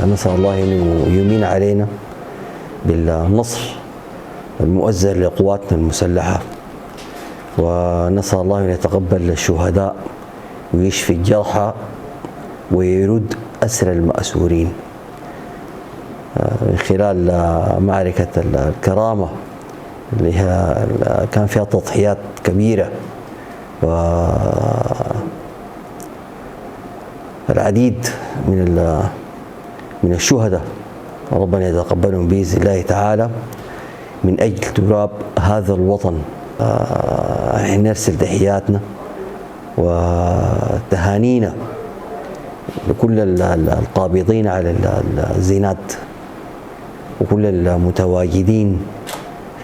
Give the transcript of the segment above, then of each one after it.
نسأل الله أنه يمين علينا بالنصر المؤزر لقواتنا المسلحة، ونسأل الله أن يتقبل الشهداء ويشفي الجرحى ويرد أسر المأسورين من خلال معركة الكرامة اللي كان فيها تضحيات كبيرة والعديد من الشهداء ربنا يتقبلهم بإذن الله تعالى من أجل تراب هذا الوطن. نرسل تحياتنا وتهانينا لكل القابضين على الزينات وكل المتواجدين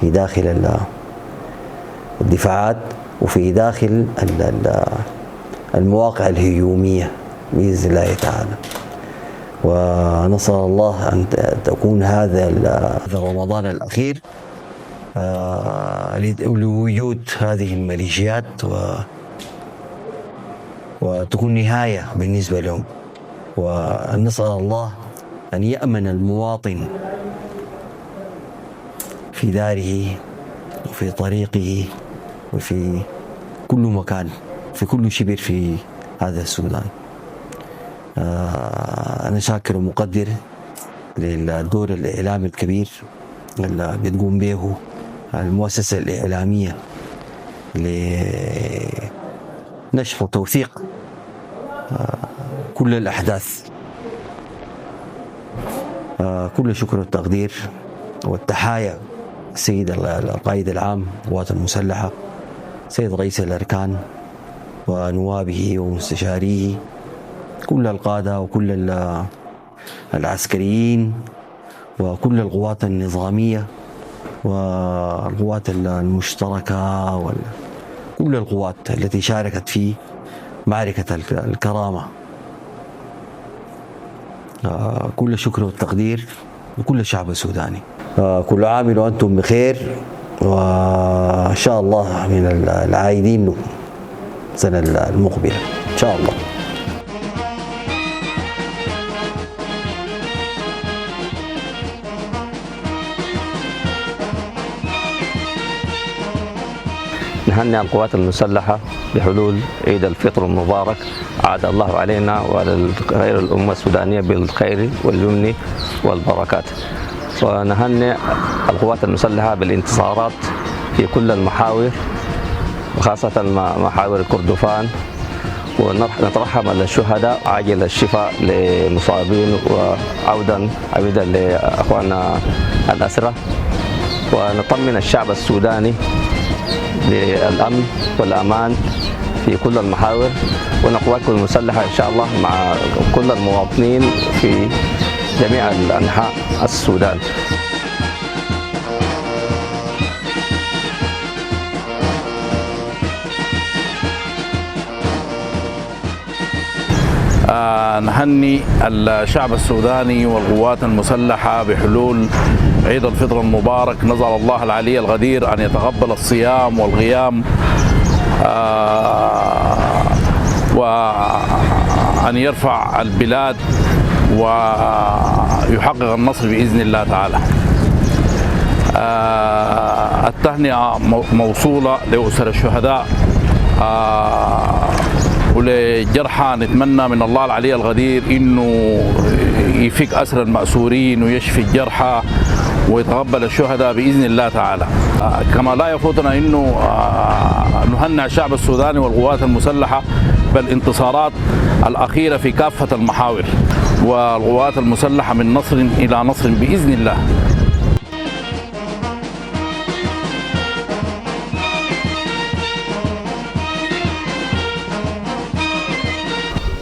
في داخل الدفاعات وفي داخل المواقع الهجومية بإذن الله تعالى. ونسأل الله أن تكون هذا رمضان الأخير لوجود هذه الميليشيات وتكون نهاية بالنسبة لهم، ونسأل الله أن يأمن المواطن في داره وفي طريقه وفي كل مكان في كل شبر في هذا السودان. أنا شاكر ومقدر للدور الإعلامي الكبير اللي بتقوم به المؤسسة الإعلامية لنشر وتوثيق كل الأحداث. كل شكر والتقدير والتحايا السيد القائد العام للقوات المسلحة، سيد رئيس الأركان ونوابه ومستشاريه، كل القادة وكل العسكريين وكل القوات النظامية والقوات المشتركة وكل القوات التي شاركت في معركة الكرامة. كل الشكر والتقدير لكل الشعب السوداني. كل عام وأنتم بخير، وإن شاء الله من العائدين السنة المقبلة إن شاء الله. نهنئ القوات المسلحة بحلول عيد الفطر المبارك، عاد الله علينا وعلى غير الأمة السودانية بالخير واليمن والبركات. ونهنئ القوات المسلحة بالانتصارات في كل المحاور وخاصة محاور كردفان، ونترحم على الشهداء، عاجل الشفاء للمصابين وعودا عودا لأخواننا الأسرى، ونطمن الشعب السوداني للأمن والأمان في كل المحاور، ونقواتكم المسلحة إن شاء الله مع كل المواطنين في جميع الأنحاء السودان. نهني الشعب السوداني والقوات المسلحة بحلول عيد الفطر المبارك. نسأل الله العلي القدير أن يتقبل الصيام والقيام وأن يرفع البلاد ويحقق النصر بإذن الله تعالى. التهنئة موصولة لأسر الشهداء ولجرحى. نتمنى من الله العلي القدير انه يفك اسر المأسورين ويشفي الجرحى ويتقبل الشهداء باذن الله تعالى. كما لا يفوتنا انه نهنئ الشعب السوداني والقوات المسلحه بالانتصارات الاخيره في كافه المحاور، والقوات المسلحه من نصر الى نصر باذن الله.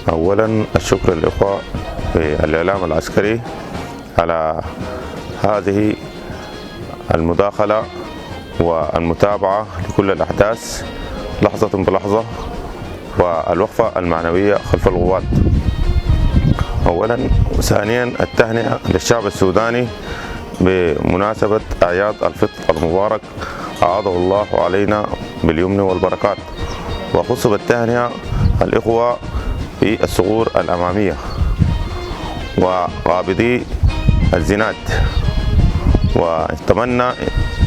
أولا الشكر للإخوة في الإعلام العسكري على هذه المداخلة والمتابعة لكل الأحداث لحظة بلحظة والوقفة المعنوية خلف القوات. أولا، ثانيا التهنئة للشعب السوداني بمناسبة أعياد الفطر المبارك، أعاده الله علينا باليمن والبركات. وخص بالتهنئة الإخوة في الثغور الأمامية وقابضي الزناد، ونتمنى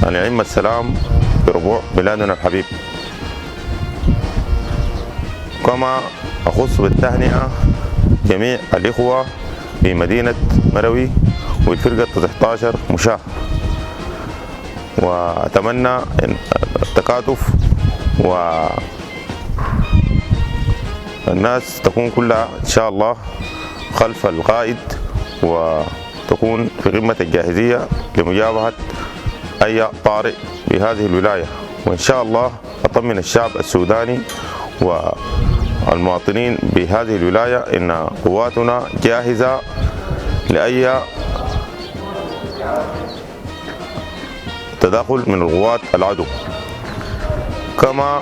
أن يعم السلام بربوع بلادنا الحبيب. كما أخص بالتهنئة جميع الإخوة في مدينة مروي والفرقة 19 مشاة، وأتمنى التكاتف والناس تكون كلها إن شاء الله خلف القائد، وتكون في قمة الجاهزية لمجابهة أي طارئ بهذه الولاية. وإن شاء الله أطمن الشعب السوداني والمواطنين بهذه الولاية إن قواتنا جاهزة لأي تداخل من القوات العدو. كما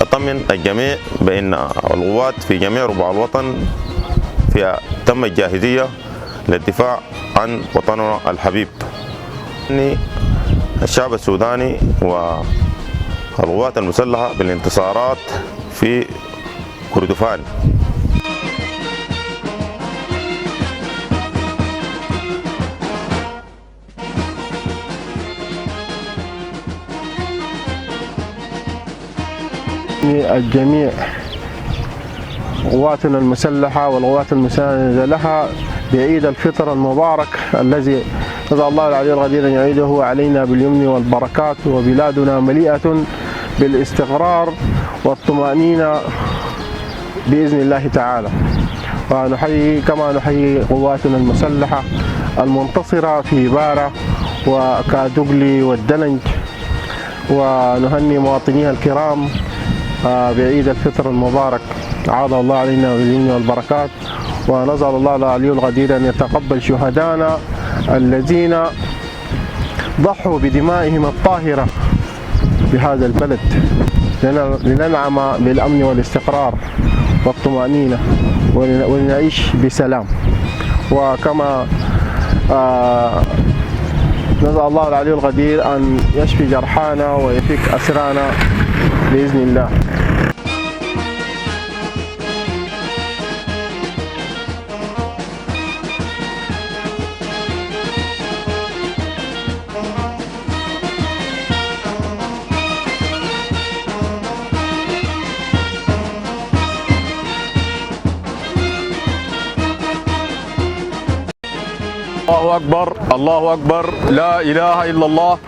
أطمن الجميع بأن القوات في جميع ربوع الوطن فيها تم الجاهزية للدفاع عن وطننا الحبيب. الشعب السوداني والقوات المسلحة بالانتصارات في كردفان. الجميع قواتنا المسلحة والقوات المساندة لها بعيد الفطر المبارك الذي نسأل الله العلي القدير أن يعيده علينا باليمن والبركات، وبلادنا مليئة بالاستقرار والطمأنينة بإذن الله تعالى. ونحيي كما نحيي قواتنا المسلحة المنتصرة في بارة وكادوغلي والدلنج، ونهني مواطنيها الكرام بعيد الفطر المبارك، عاد الله علينا باليمن والبركات. ونسأل الله العلي القدير أن يتقبل شهدانا الذين ضحوا بدمائهم الطاهرة بهذا البلد لننعم بالأمن والاستقرار والطمأنينة ولنعيش بسلام. وكما نسأل الله العلي القدير أن يشفي جرحانا ويفك أسرانا بإذن الله. الله أكبر الله أكبر لا إله إلا الله،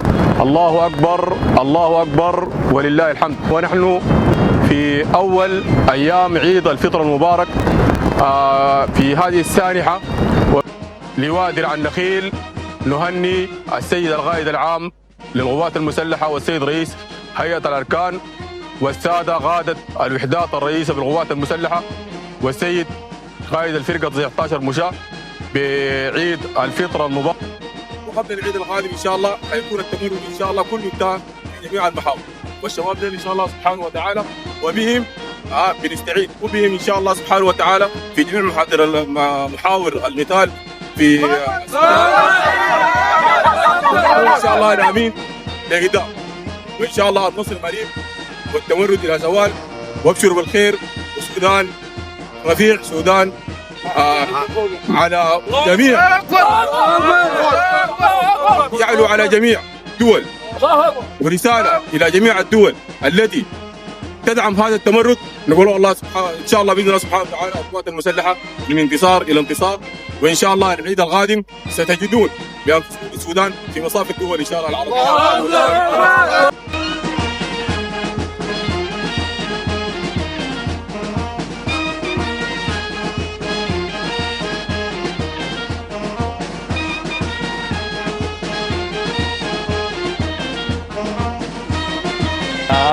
الله أكبر الله أكبر ولله الحمد. ونحن في أول أيام عيد الفطر المبارك في هذه السانحة لوادي العنخيل نهني السيد القائد العام للقوات المسلحة والسيد رئيس هيئة الأركان والسادة قادة الوحدات الرئيسة بالقوات المسلحة والسيد قائد الفرقة 19 مشاة بعيد الفطر المبارك. وقبل العيد القادم ان شاء الله حيكون التمرد ان شاء الله كله انتهى في جميع المحاور، والشباب دول ان شاء الله سبحانه وتعالى وبهم بنستعيد وبهم ان شاء الله سبحانه وتعالى في جميع محاور القتال في ان شاء الله نامين لقدام، وان شاء الله النصر قريب والتمرد الى زوال، وابشروا بالخير. والسودان رفيع سودان على جميع يعلو على جميع دول، ورسالة إلى جميع الدول التي تدعم هذا التمرد. نقول الله سبحانه إن شاء الله بإذن الله سبحانه وتعالى القوات المسلحة من انتصار إلى انتصار، وإن شاء الله العيد القادم ستجدون بأنفسكم السودان في مصاف الدول إن شاء الله العربية.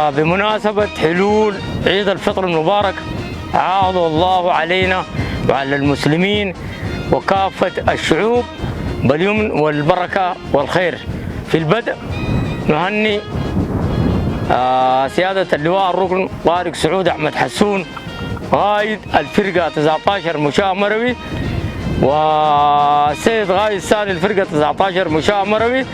بمناسبة حلول عيد الفطر المبارك عاد الله علينا وعلى المسلمين وكافة الشعوب باليمن والبركة والخير. في البدء نهني سيادة اللواء الركن طارق سعود أحمد حسون قائد الفرقة 19 مشاة مروي، والسيد قائد ثاني الفرقة 19 مشاة مروي،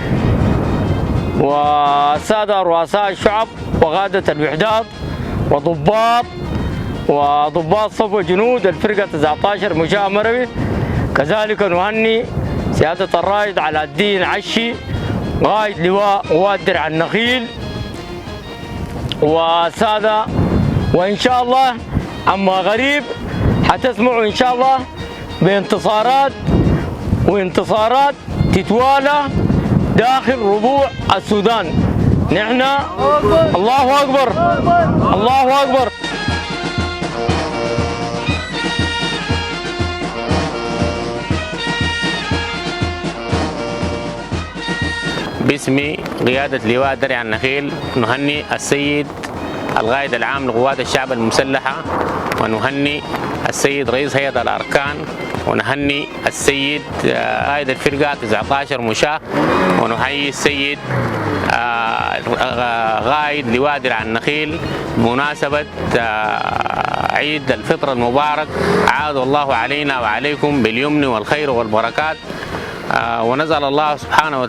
والسادة رؤساء الشعب وقادة الوحدات وضباط صف جنود الفرقة 19 مشاة مروي كذلك نهني سيادة الرائد علاء الدين عشي قائد لواء قوات درع النخيل والسادة، وإن شاء الله عما غريب حتسمعوا إن شاء الله بانتصارات تتوالى داخل ربوع السودان. نحن الله أكبر الله أكبر. باسم قيادة لواء درع النخيل نهني السيد القائد العام لقوات الشعب المسلحة، ونهني السيد رئيس هيئة الأركان، ونهني السيد قائد الفرقة 19 مشاة، ونحيي السيد قائد لواء درع النخيل بمناسبة عيد الفطر المبارك. عاد الله علينا وعليكم باليمن والخير والبركات، ونزل الله سبحانه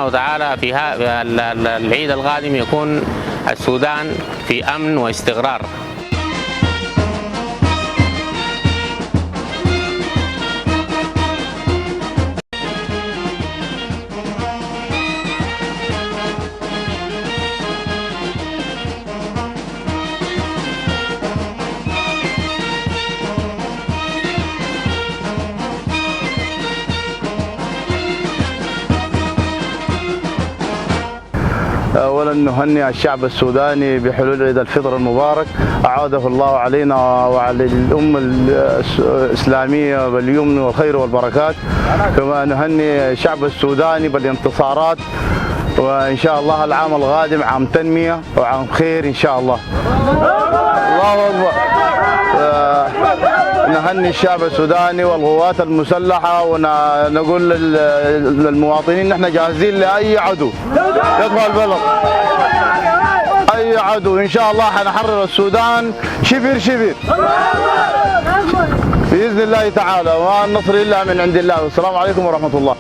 وتعالى في العيد القادم يكون السودان في أمن واستقرار. أولا نهنئ الشعب السوداني بحلول عيد الفطر المبارك، أعاده الله علينا وعلى الأمة الإسلامية باليمن والخير والبركات. كما نهنئ الشعب السوداني بالانتصارات، وإن شاء الله العام القادم عام تنمية وعام خير إن شاء الله. الله أكبر. نهني الشعب السوداني والقوات المسلحة، ونقول للمواطنين نحن جاهزين لأي عدو يدخل البلد، أي عدو إن شاء الله حنحرر السودان شبر شبر بإذن الله تعالى، وما النصر إلا من عند الله. والسلام عليكم ورحمة الله.